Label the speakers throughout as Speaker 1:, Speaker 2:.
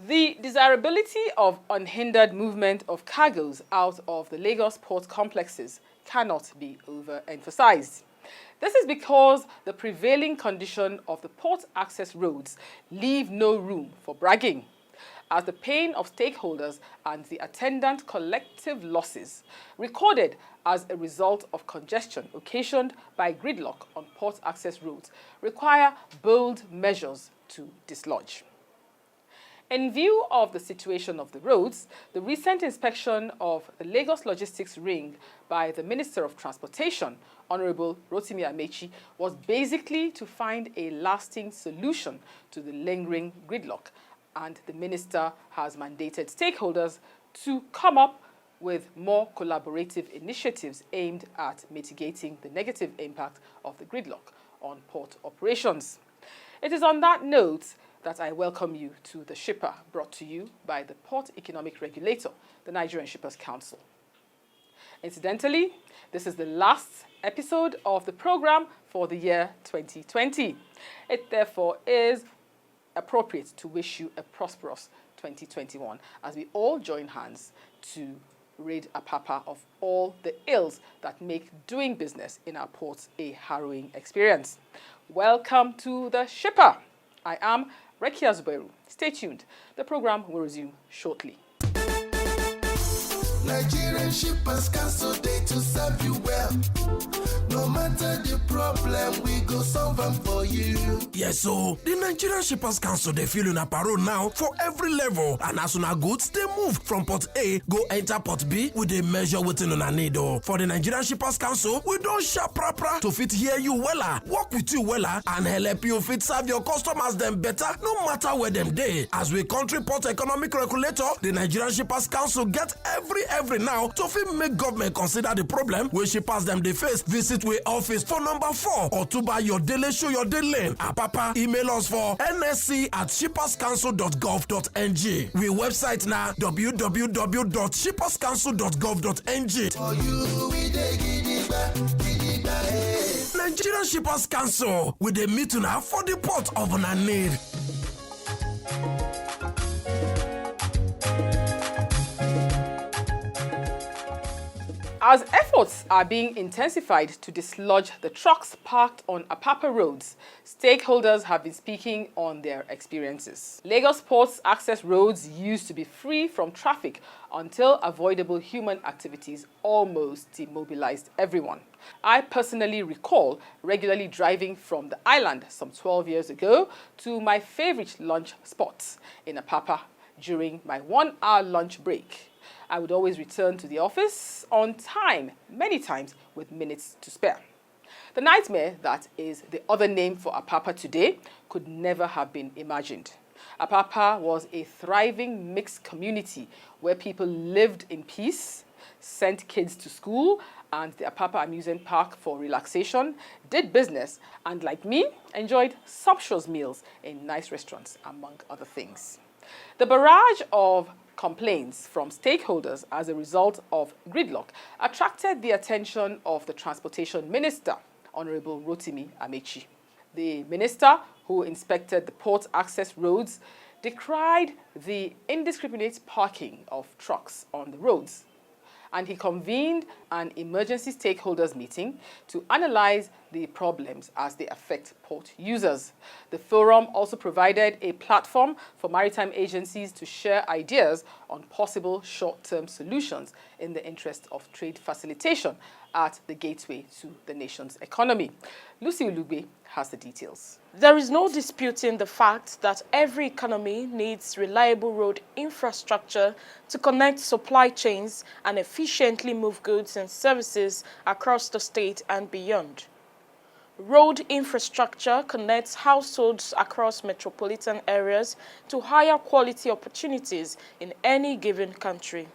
Speaker 1: The desirability of unhindered movement of cargoes out of the Lagos port complexes cannot be overemphasized. This is because the prevailing condition of the port access roads leave no room for bragging, as the pain of stakeholders and the attendant collective losses recorded as a result of congestion occasioned by gridlock on port access roads require bold measures to dislodge. In view of the situation of the roads, the recent inspection of the Lagos Logistics Ring by the Minister of Transportation, Honorable Rotimi Amechi, was basically to find a lasting solution to the lingering gridlock, and the minister has mandated stakeholders to come up with more collaborative initiatives aimed at mitigating the negative impact of the gridlock on port operations. It is on that note that I welcome you to The Shipper, brought to you by the Port Economic Regulator, the Nigerian Shippers Council. Incidentally, this is the last episode of the program for the year 2020. It therefore is appropriate to wish you a prosperous 2021 as we all join hands to rid Apapa of all the ills that make doing business in our ports a harrowing experience. Welcome to The Shipper. I am Rekia Zubairu. Stay tuned. The program will resume shortly.
Speaker 2: Nigerian Shippers Council, they to serve you well. No matter the problem, we go solve them for you.
Speaker 3: Yes, so the Nigerian Shippers Council, they feel in a parole now for every level. And as soon as goods, they move from port A, go enter port B with a measure within on a need. For the Nigerian Shippers Council, we don't sharp proper to fit hear you wella, work with you wella, and help you fit serve your customers them better, no matter where them day. As we country port economic regulator, the Nigerian Shippers Council get every now to fit make government consider the problem where shippers them they face. Visit we office for number 4 or to buy your daily show your daily lane. Papa email us for nsc@shipperscouncil.gov.ng. We website now www.shipperscouncil.gov.ng.
Speaker 2: For you, we dey gidigba, eh.
Speaker 3: Nigerian Shippers Council with a meeting now for the port of need.
Speaker 1: As efforts are being intensified to dislodge the trucks parked on Apapa roads, stakeholders have been speaking on their experiences. Lagos Port's access roads used to be free from traffic until avoidable human activities almost demobilized everyone. I personally recall regularly driving from the island some 12 years ago to my favorite lunch spots in Apapa during my 1-hour lunch break. I would always return to the office on time, many times with minutes to spare. The nightmare that is the other name for Apapa today could never have been imagined. Apapa was a thriving mixed community where people lived in peace, sent kids to school and the Apapa Amusement Park for relaxation, did business, and like me, enjoyed sumptuous meals in nice restaurants, among other things. The barrage of complaints from stakeholders as a result of gridlock attracted the attention of the Transportation Minister, Honorable Rotimi Amechi. The minister, who inspected the port access roads, decried the indiscriminate parking of trucks on the roads. and he convened an emergency stakeholders meeting to analyze the problems as they affect port users. The forum also provided a platform for maritime agencies to share ideas on possible short-term solutions in the interest of trade facilitation at the gateway to the nation's economy. Lucy Ulugbe has the details.
Speaker 4: There is no disputing the fact that every economy needs reliable road infrastructure to connect supply chains and efficiently move goods and services across the state and beyond. Road infrastructure connects households across metropolitan areas to higher quality opportunities in any given country.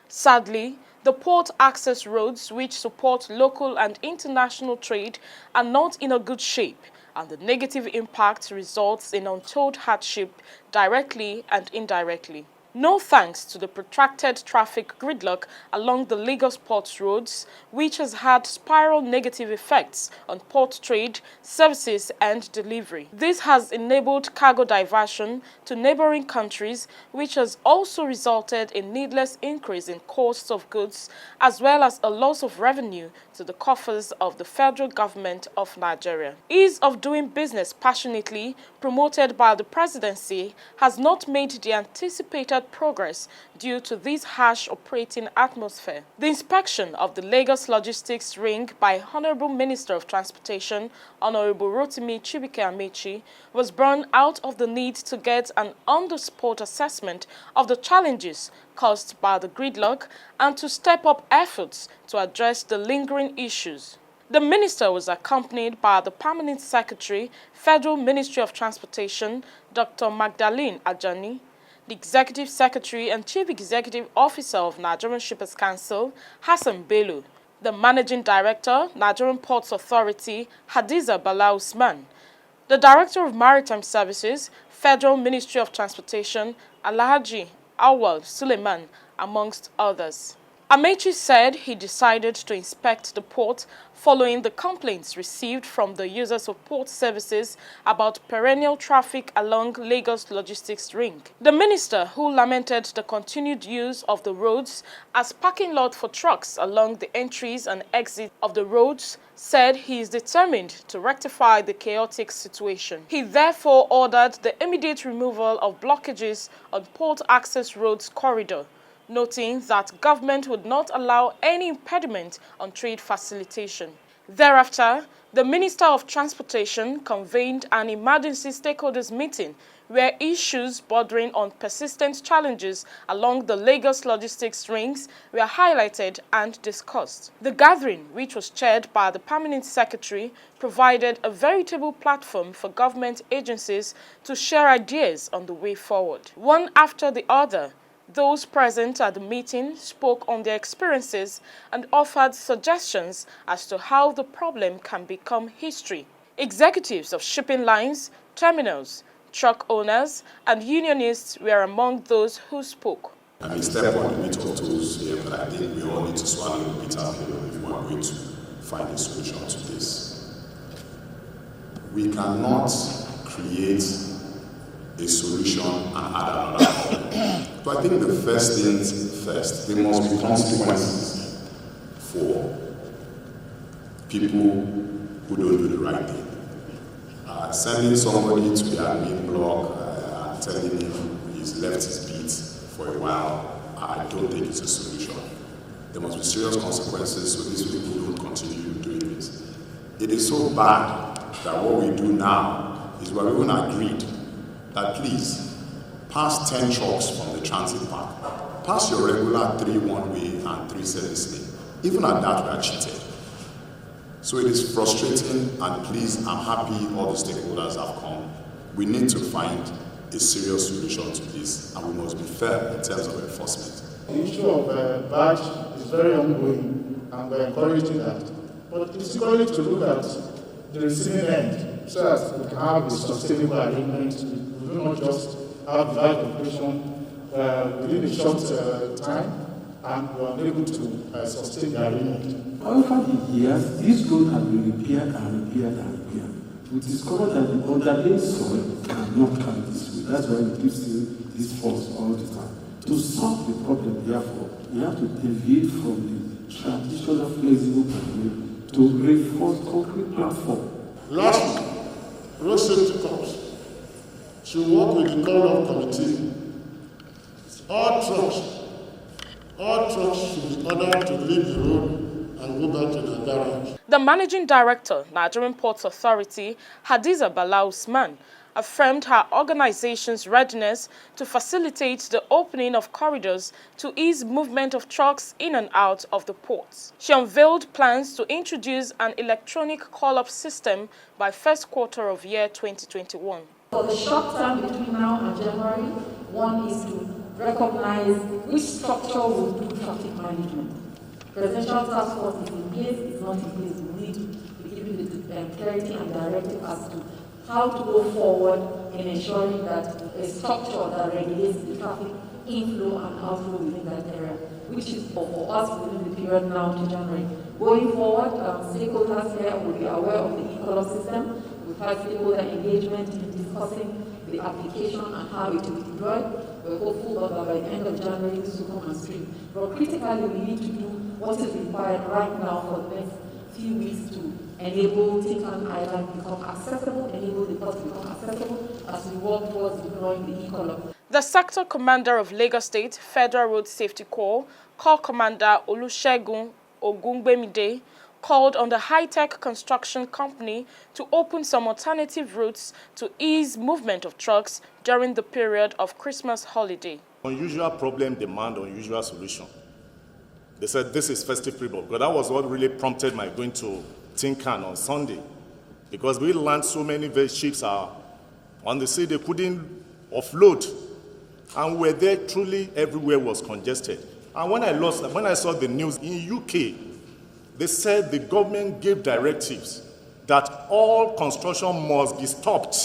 Speaker 4: Sadly, the port access roads which support local and international trade are not in a good shape, and the negative impact results in untold hardship directly and indirectly. No thanks to the protracted traffic gridlock along the Lagos port roads, which has had spiral negative effects on port trade, services and delivery. This has enabled cargo diversion to neighboring countries, which has also resulted in needless increase in costs of goods, as well as a loss of revenue to the coffers of the federal government of Nigeria. Ease of doing business passionately, promoted by the presidency, has not made the anticipated progress due to this harsh operating atmosphere. The inspection of the Lagos Logistics Ring by Honorable Minister of Transportation, Honorable Rotimi Chibike Amechi, was born out of the need to get an on-the-spot assessment of the challenges caused by the gridlock and to step up efforts to address the lingering issues. The minister was accompanied by the Permanent Secretary, Federal Ministry of Transportation, Dr. Magdalene Ajani, the Executive Secretary and Chief Executive Officer of Nigerian Shippers Council, Hassan Bello, the Managing Director, Nigerian Ports Authority, Hadiza Bala Usman, the Director of Maritime Services, Federal Ministry of Transportation, Alhaji Awal Suleiman, amongst others. Amechi said he decided to inspect the port following the complaints received from the users of port services about perennial traffic along Lagos Logistics Ring. The minister, who lamented the continued use of the roads as parking lot for trucks along the entries and exits of the roads, said he is determined to rectify the chaotic situation. He therefore ordered the immediate removal of blockages on port access roads corridor, noting that government would not allow any impediment on trade facilitation. Thereafter, the Minister of Transportation convened an emergency stakeholders meeting where issues bordering on persistent challenges along the Lagos logistics rings were highlighted and discussed. The gathering, which was chaired by the Permanent Secretary, provided a veritable platform for government agencies to share ideas on the way forward. One after the other, those present at the meeting spoke on their experiences and offered suggestions as to how the problem can become history. Executives of shipping lines, terminals, truck owners, and unionists were among those who spoke.
Speaker 5: I may step on the bit of toes here, but I think we all need to swallow a bitter pill if we are going to find a solution to this. We cannot create a solution and add another problem. So I think the first things first, there must be consequences for people who don't do the right thing. Sending somebody to the admin block and telling him he's left his beat for a while, I don't think it's a solution. There must be serious consequences so these people don't continue doing this. It is so bad that what we do now is we even agreed that please pass 10 trucks from the transit park. Pass your regular 3 one-way and 3 service lane. Even at that, we are cheated. So it is frustrating, and please, I'm happy all the stakeholders have come. We need to find a serious solution to this, and we must be fair in terms of enforcement.
Speaker 6: The issue of badge is very ongoing, and we're encouraging that. But it's equally to look at the receiving end, so that we can have a sustainable arrangement. We do not just have badge operation within a short time, and we are unable to sustain the arrangement.
Speaker 7: Over the years, this road has been repaired and repaired and repaired. We discovered that the underlaid soil cannot carry this way. That's why we keep seeing these faults all the time. To solve the problem, therefore, we have to deviate from the traditional flexible pathway to reinforce concrete platform.
Speaker 6: Lastly, road safety corps should work with the call-off committee. All trucks should be ordered to leave the road and go back to the garage.
Speaker 4: The Managing Director, Nigerian Ports Authority, Hadiza Bala Usman, affirmed her organization's readiness to facilitate the opening of corridors to ease movement of trucks in and out of the ports. She unveiled plans to introduce an electronic call-up system by first quarter of year 2021.
Speaker 8: For the short term between now and January, one is to recognize which structure will do traffic management. Presidential task force is in place, it's not in place. We need to be given the clarity and directive as to how to go forward in ensuring that a structure that regulates the traffic inflow and outflow within that area, which is for us within the period now to January. Going forward, stakeholders here will be aware of the e-color system. We've had stakeholder engagement in discussing the application and how it will be deployed. We're hopeful that by the end of January this will come on stream. But critically, we need to do what is required right now for the next few weeks to enable Tinkan Island become accessible, enable the port to become accessible as we work towards deploying the e-color.
Speaker 4: The Sector Commander of Lagos State Federal Road Safety Corps, Corps Commander Olusegun Ogungbemide, called on the high-tech construction company to open some alternative routes to ease movement of trucks during the period of Christmas holiday.
Speaker 5: Unusual problem demand unusual solution. They said this is festive period, but that was what really prompted my going to Tinkan on Sunday, because we learned so many ships are on the sea, they couldn't offload, and we're there, truly everywhere was congested. And when I saw the news in UK, they said the government gave directives that all construction must be stopped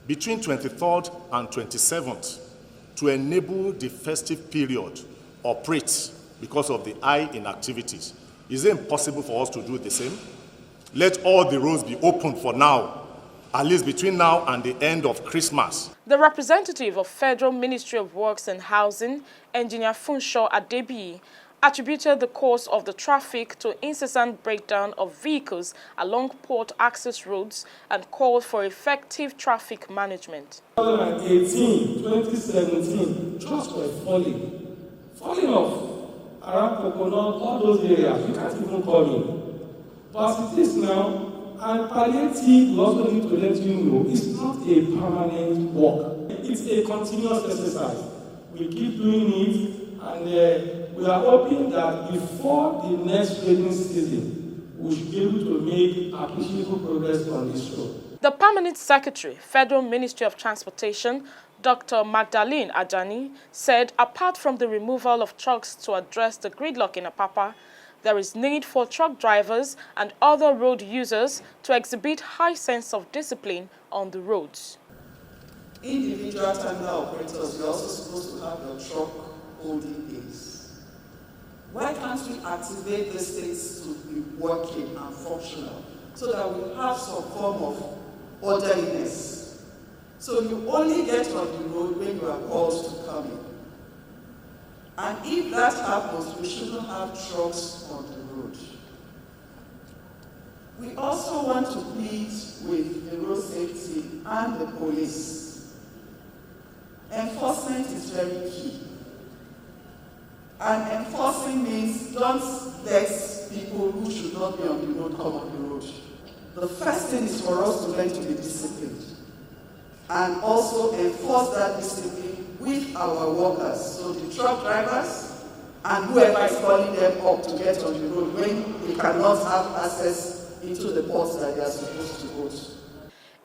Speaker 5: between 23rd and 27th to enable the festive period operate because of the high inactivities. Is it impossible for us to do the same? Let all the roads be open for now, at least between now and the end of Christmas.
Speaker 4: The representative of Federal Ministry of Works and Housing, Engineer Funsho Adebiyi, attributed the cause of the traffic to incessant breakdown of vehicles along port access roads and called for effective traffic management.
Speaker 7: 2018, 2017, trucks were falling off around Coconut, all those areas. You can't even call me. But it is now, and palliative, we also need to let you know, it's not a permanent work. It's a continuous exercise. We keep doing it, and we are hoping that before the next rainy season, we should be able to make appreciable progress on this road.
Speaker 4: The Permanent Secretary, Federal Ministry of Transportation, Dr. Magdalene Ajani, said apart from the removal of trucks to address the gridlock in Apapa, there is need for truck drivers and other road users to exhibit high sense of discipline on the roads.
Speaker 9: Individual terminal operators, you're also supposed to have your truck holding days. Why can't we activate the states to be working and functional so that we have some form of orderliness? So you only get on the road when you are called to come in. And if that happens, we shouldn't have trucks on the road. We also want to plead with the road safety and the police. Enforcement is very key. And enforcing means don't let people who should not be on the road come on the road. The first thing is for us to learn to be disciplined and also enforce that discipline with our workers, so the truck drivers and whoever is calling them up to get on the road when they cannot have access into the ports that they are supposed to go to.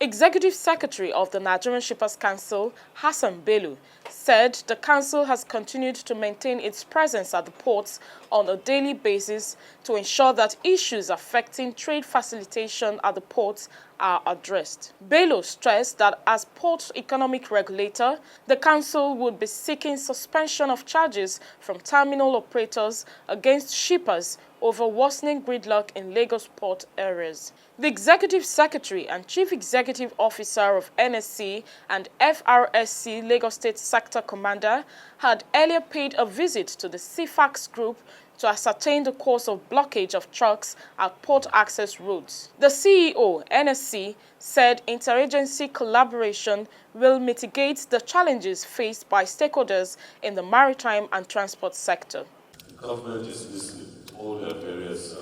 Speaker 4: Executive Secretary of the Nigerian Shippers Council, Hassan Bello, said the council has continued to maintain its presence at the ports on a daily basis to ensure that issues affecting trade facilitation at the ports are addressed. Bello stressed that as port economic regulator, the council would be seeking suspension of charges from terminal operators against shippers over worsening gridlock in Lagos port areas. The Executive Secretary and Chief Executive Officer of NSC and FRSC Lagos State Sector Commander had earlier paid a visit to the CFAX Group to ascertain the cause of blockage of trucks at port access roads. The CEO, NSC, said interagency collaboration will mitigate the challenges faced by stakeholders in the maritime and transport sector.
Speaker 10: The government is listening to all their various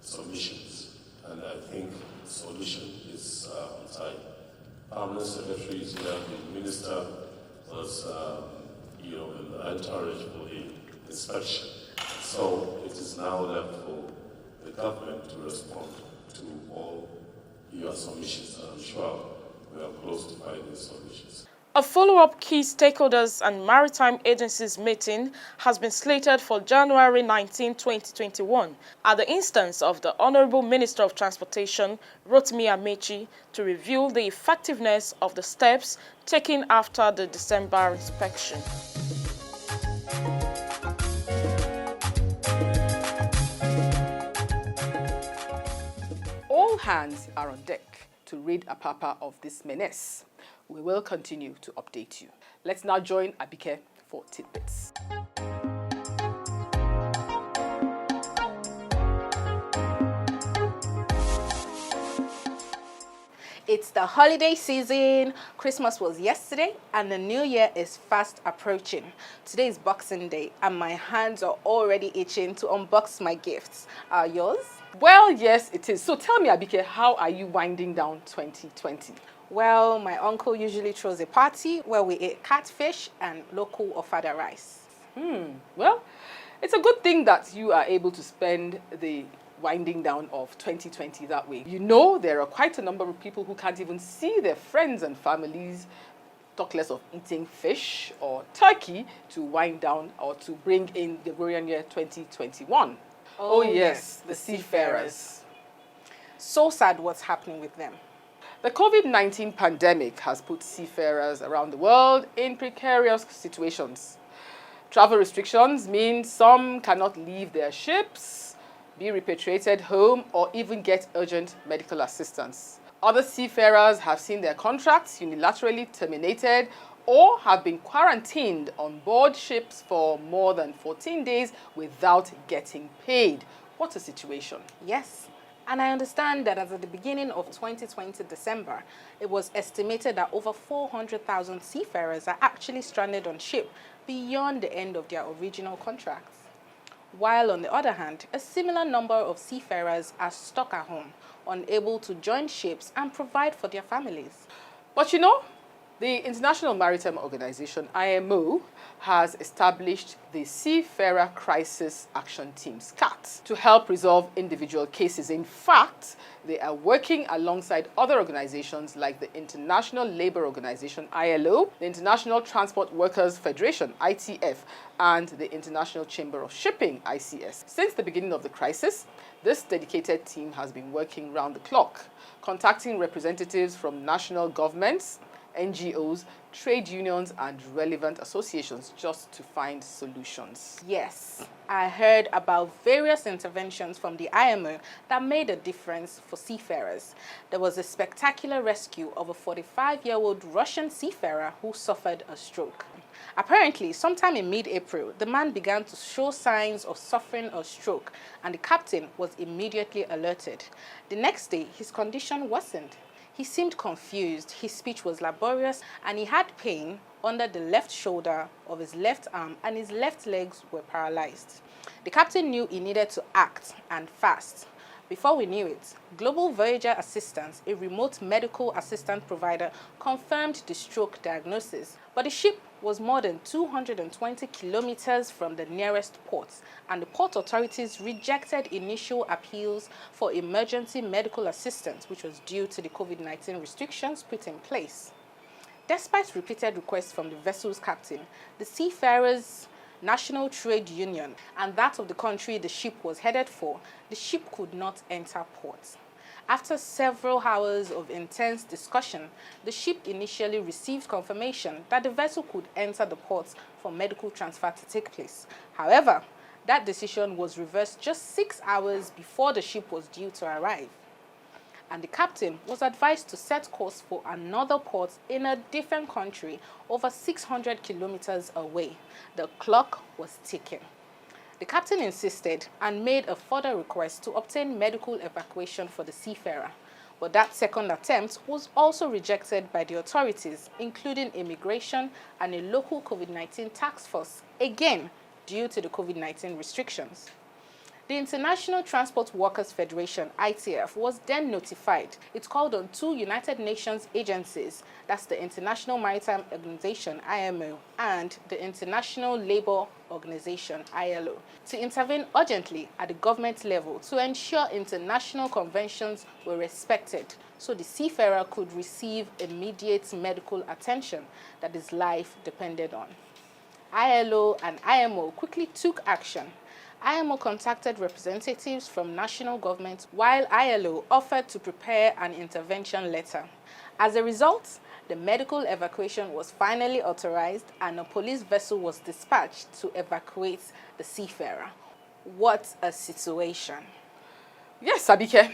Speaker 10: submissions, and I think the solution is on time. Permanent Secretary is here, the Minister was in the entourage for the inspection. So it is now left for the government to respond to all your submissions, and I'm sure we are close to finding solutions.
Speaker 4: A follow-up key stakeholders and maritime agencies meeting has been slated for January 19, 2021, at the instance of the Honorable Minister of Transportation, Rotimi Amechi, to review the effectiveness of the steps taken after the December inspection.
Speaker 1: All hands are on deck to rid Apapa of this menace. We will continue to update you. Let's now join Abike for tidbits.
Speaker 11: It's the holiday season. Christmas was yesterday and the new year is fast approaching. Today is Boxing Day and my hands are already itching to unbox my gifts. Are yours?
Speaker 1: Well, yes, it is. So tell me, Abike, how are you winding down 2020?
Speaker 11: Well, my uncle usually throws a party where we eat catfish and local ofada rice.
Speaker 1: Well, it's a good thing that you are able to spend the winding down of 2020 that way. You know, there are quite a number of people who can't even see their friends and families, talk less of eating fish or turkey to wind down or to bring in the Gregorian year 2021. Oh yes, the seafarers.
Speaker 11: So sad what's happening with them.
Speaker 1: The COVID-19 pandemic has put seafarers around the world in precarious situations. Travel restrictions mean some cannot leave their ships, be repatriated home, or even get urgent medical assistance. Other seafarers have seen their contracts unilaterally terminated or have been quarantined on board ships for more than 14 days without getting paid. What a situation.
Speaker 11: Yes. And I understand that as at the beginning of 2020 December, it was estimated that over 400,000 seafarers are actually stranded on ship beyond the end of their original contracts. While on the other hand, a similar number of seafarers are stuck at home, unable to join ships and provide for their families.
Speaker 1: But you know, the International Maritime Organization, IMO, has established the Seafarer Crisis Action Team, SCAT, to help resolve individual cases. In fact, they are working alongside other organizations like the International Labour Organization, ILO, the International Transport Workers Federation, ITF, and the International Chamber of Shipping, ICS. Since the beginning of the crisis, this dedicated team has been working round the clock, contacting representatives from national governments, NGOs, trade unions, and relevant associations just to find solutions.
Speaker 11: Yes, I heard about various interventions from the IMO that made a difference for seafarers. There was a spectacular rescue of a 45-year-old Russian seafarer who suffered a stroke. Apparently, sometime in mid-April, the man began to show signs of suffering a stroke, and the captain was immediately alerted. The next day, his condition worsened. He seemed confused, his speech was laborious, and he had pain under the left shoulder of his left arm, and his left legs were paralyzed. The captain knew he needed to act, and fast. Before we knew it, Global Voyager Assistance, a remote medical assistant provider, confirmed the stroke diagnosis. But the ship was more than 220 kilometers from the nearest port, and the port authorities rejected initial appeals for emergency medical assistance, which was due to the COVID-19 restrictions put in place. Despite repeated requests from the vessel's captain, the Seafarers National Trade Union, and that of the country the ship was headed for, the ship could not enter port. After several hours of intense discussion, the ship initially received confirmation that the vessel could enter the port for medical transfer to take place. However, That decision was reversed just 6 hours before the ship was due to arrive. And the captain was advised to set course for another port in a different country over 600 kilometers away. The clock was ticking. The captain insisted and made a further request to obtain medical evacuation for the seafarer. But that second attempt was also rejected by the authorities, including immigration and a local COVID-19 task force, again due to the COVID-19 restrictions. The International Transport Workers Federation, ITF, was then notified. It called on 2 United Nations agencies, that's the International Maritime Organization, IMO, and the International Labour Organization, ILO, to intervene urgently at the government level to ensure international conventions were respected so the seafarer could receive immediate medical attention that his life depended on. ILO and IMO quickly took action. IMO contacted representatives from national governments while ILO offered to prepare an intervention letter. As a result, the medical evacuation was finally authorized and a police vessel was dispatched to evacuate the seafarer. What a situation.
Speaker 1: Yes, Abike,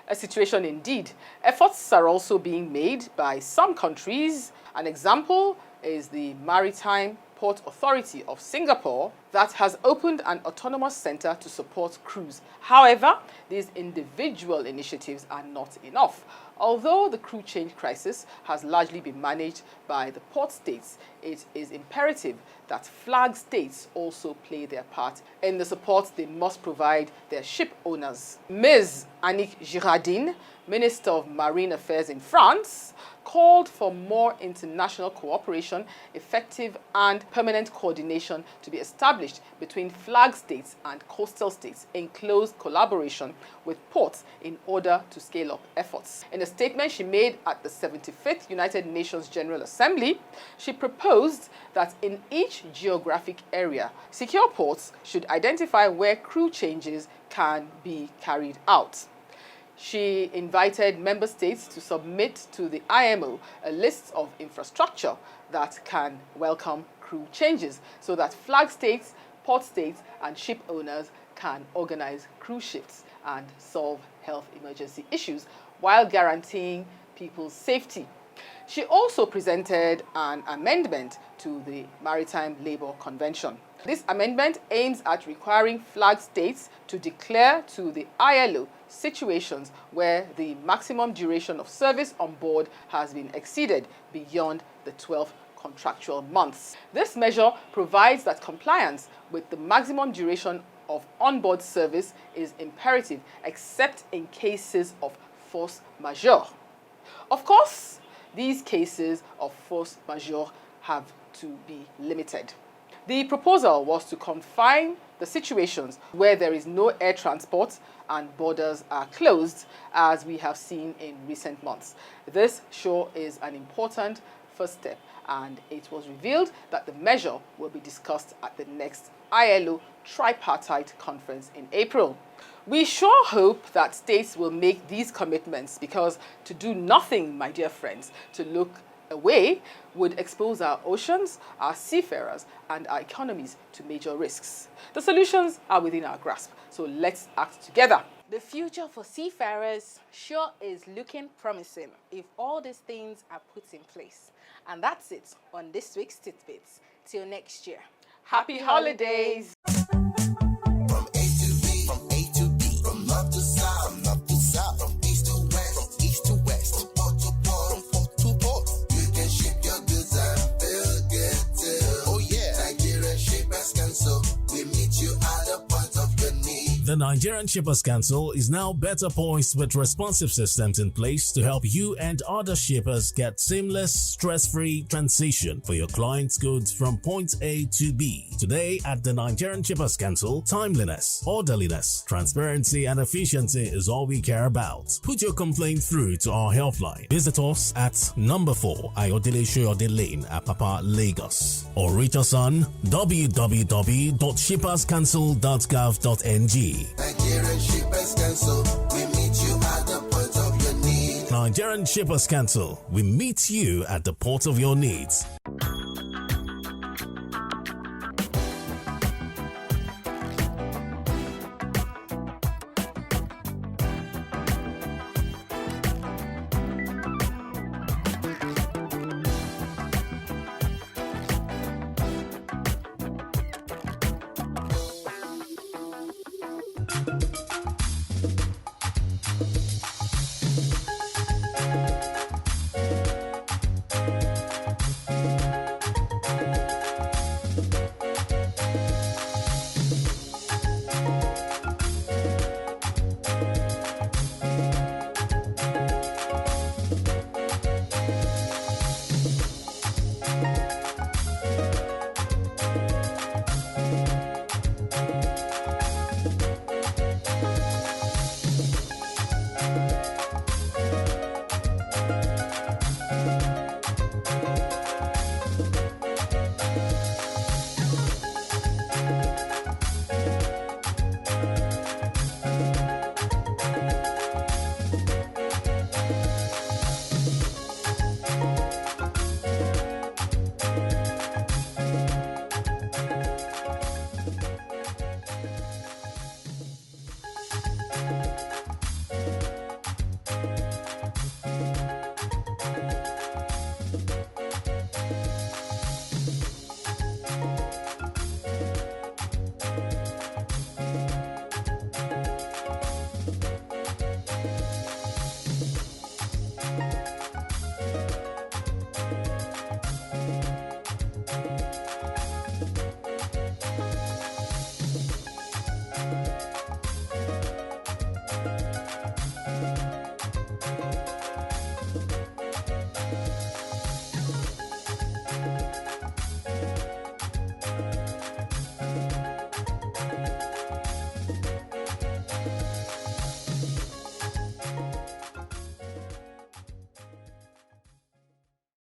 Speaker 1: a situation indeed. Efforts are also being made by some countries. An example is the Maritime Port Authority of Singapore that has opened an autonomous center to support crews. However, these individual initiatives are not enough. Although the crew change crisis has largely been managed by the port states, it is imperative that flag states also play their part in the support they must provide their ship owners. Ms. Annick Girardin, Minister of Marine Affairs in France, called for more international cooperation, effective and permanent coordination to be established between flag states and coastal states in close collaboration with ports in order to scale up efforts. In a statement she made at the 75th United Nations General Assembly, she proposed that in each geographic area, secure ports should identify where crew changes can be carried out. She invited member states to submit to the IMO a list of infrastructure that can welcome crew changes so that flag states, port states, and ship owners can organize cruise ships and solve health emergency issues while guaranteeing people's safety. She also presented an amendment to the Maritime Labour Convention. This amendment aims at requiring flag states to declare to the ILO situations where the maximum duration of service on board has been exceeded beyond the 12 contractual months. This measure provides that compliance with the maximum duration of onboard service is imperative, except in cases of force majeure. Of course, these cases of force majeure have to be limited. The proposal was to confine the situations where there is no air transport and borders are closed, as we have seen in recent months. This sure is an important first step, and it was revealed that the measure will be discussed at the next ILO tripartite conference in April. We sure hope that states will make these commitments, because to do nothing, my dear friends, to look away would expose our oceans, our seafarers, and our economies to major risks. The solutions are within our grasp, so let's act together.
Speaker 11: The future for seafarers sure is looking promising if all these things are put in place. And that's it on this week's Tidbits. Till next year.
Speaker 1: Happy holidays!
Speaker 2: From A to B, from A to B, from north to south, from north to south, from east to west, from east to west, from port to port, from port to port. You can ship your goods and feel good too. Oh yeah, Nigerian Shippers Council, we meet you at the point of your need.
Speaker 3: The Nigerian Shippers Council is now better poised with responsive systems in place to help you and other shippers get seamless, stress-free transition for your clients' goods from point A to B. Today at the Nigerian Shippers Council, timeliness, orderliness, transparency, and efficiency is all we care about. Put your complaint through to our helpline. Visit us at number 4 Ayodele Shoyode Lane, Apapa, Lagos, or reach us on www.shipperscouncil.gov.ng.
Speaker 2: Nigerian Shippers Council, we meet you at the point of your need.
Speaker 3: Nigerian Shippers Council, we meet you at the port of your needs.